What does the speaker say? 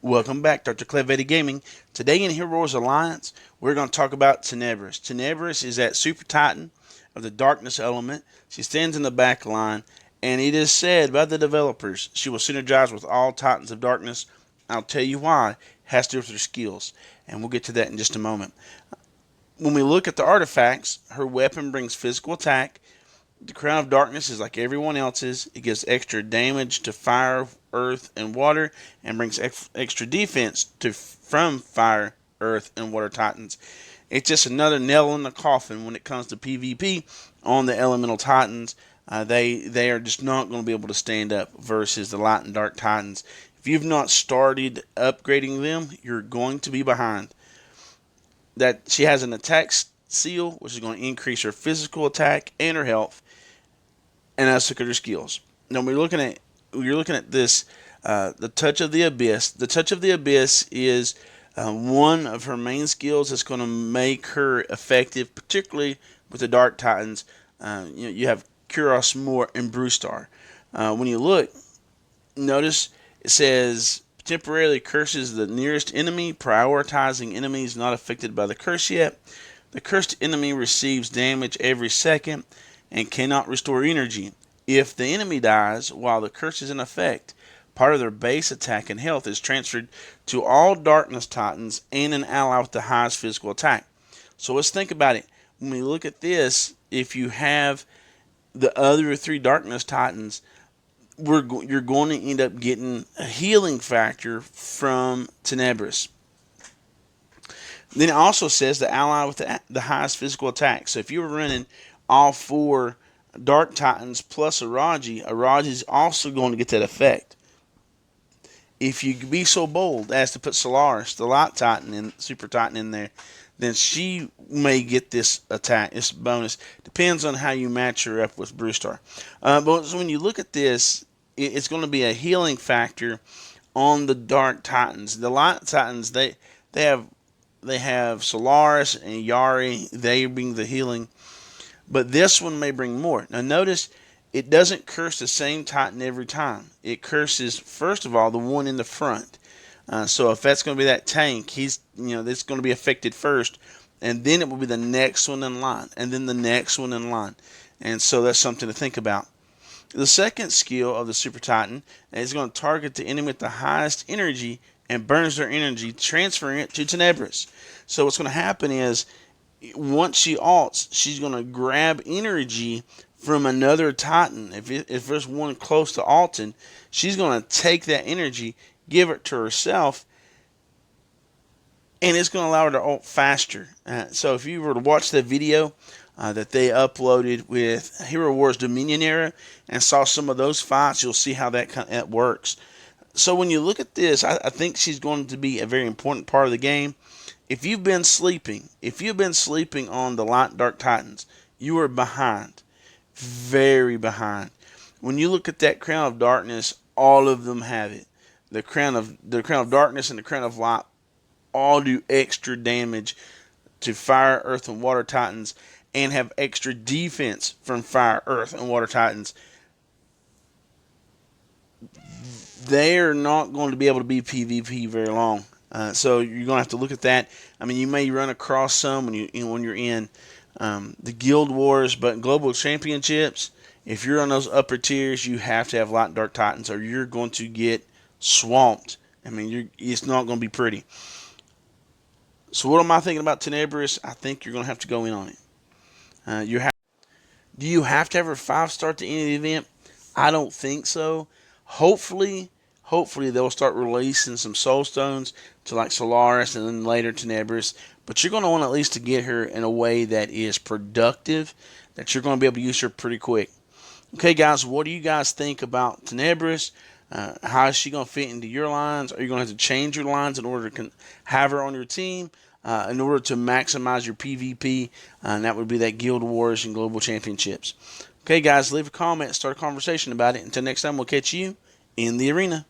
Welcome back, Dr. Clevety Gaming. Today in Heroes Alliance, we're going to talk about Tenebris. Tenebris is that super titan of the darkness element. She stands in the back line, and it is said by the developers she will synergize with all titans of darkness. I'll tell you why. It has to do with her skills, and we'll get to that in just a moment. When we look at the artifacts, her weapon brings physical attack. The Crown of Darkness is like everyone else's. It gives extra damage to fire, earth, and water, and brings extra defense from fire, earth, and water titans. It's just another nail in the coffin when it comes to PvP on the elemental titans. They are just not going to be able to stand up versus the light and dark titans. If you've not started upgrading them, you're going to be behind. That she has an attack seal, which is going to increase her physical attack and her health, and let's look at her skills. Now you're looking at this, the Touch of the Abyss. The Touch of the Abyss is one of her main skills that's going to make her effective, particularly with the Dark Titans. You have Kuros, Moore, and Brewstar. When you look, notice it says temporarily curses the nearest enemy, prioritizing enemies not affected by the curse yet. The cursed enemy receives damage every second and cannot restore energy. If the enemy dies while the curse is in effect, part of their base attack and health is transferred to all darkness titans and an ally with the highest physical attack. So let's think about it. When we look at this, if you have the other three darkness titans, you're going to end up getting a healing factor from Tenebris. Then it also says the ally with the highest physical attack. So if you were running all four Dark Titans plus Araji is also going to get that effect. If you be so bold as to put Solaris, the Light Titan and Super Titan in there, then she may get this attack, this bonus. Depends on how you match her up with Brewstar. But when you look at this, it's going to be a healing factor on the Dark Titans. The Light Titans, they have Solaris and Yari. They bring the healing. But this one may bring more. Now notice, it doesn't curse the same Titan every time. It curses, first of all, the one in the front. So if that's going to be that tank, that's going to be affected first. And then it will be the next one in line. And then the next one in line. And so that's something to think about. The second skill of the Super Titan is going to target the enemy with the highest energy and burns their energy, transferring it to Tenebris. So what's going to happen is, once she ults, she's going to grab energy from another Titan. If there's one close to ulting, she's going to take that energy, give it to herself, and it's going to allow her to ult faster. So if you were to watch the video that they uploaded with Hero Wars Dominion Era and saw some of those fights, you'll see how that works. So when you look at this, I think she's going to be a very important part of the game. If you've been sleeping on the Light Dark Titans, you are behind. Very behind. When you look at that Crown of Darkness, all of them have it. The Crown of Darkness and the Crown of Light all do extra damage to fire, earth, and water titans, and have extra defense from fire, earth, and water titans. They're not going to be able to be PvP very long. So you're going to have to look at that. I mean, you may run across some when you're in the Guild Wars, but in Global Championships, if you're on those upper tiers, you have to have Light and Dark Titans, or you're going to get swamped. I mean, it's not going to be pretty. So what am I thinking about Tenebris? I think you're going to have to go in on it. Do you have to have her 5-star at the end of the event? I don't think so. Hopefully they'll start releasing some soul stones to like Solaris and then later Tenebris. But you're going to want at least to get her in a way that is productive, that you're going to be able to use her pretty quick. Okay, guys, what do you guys think about Tenebris? How is she going to fit into your lines? Are you going to have to change your lines in order to have her on your team? In order to maximize your PvP, and that would be that Guild Wars and Global Championships. Okay, guys, leave a comment, start a conversation about it. Until next time, we'll catch you in the arena.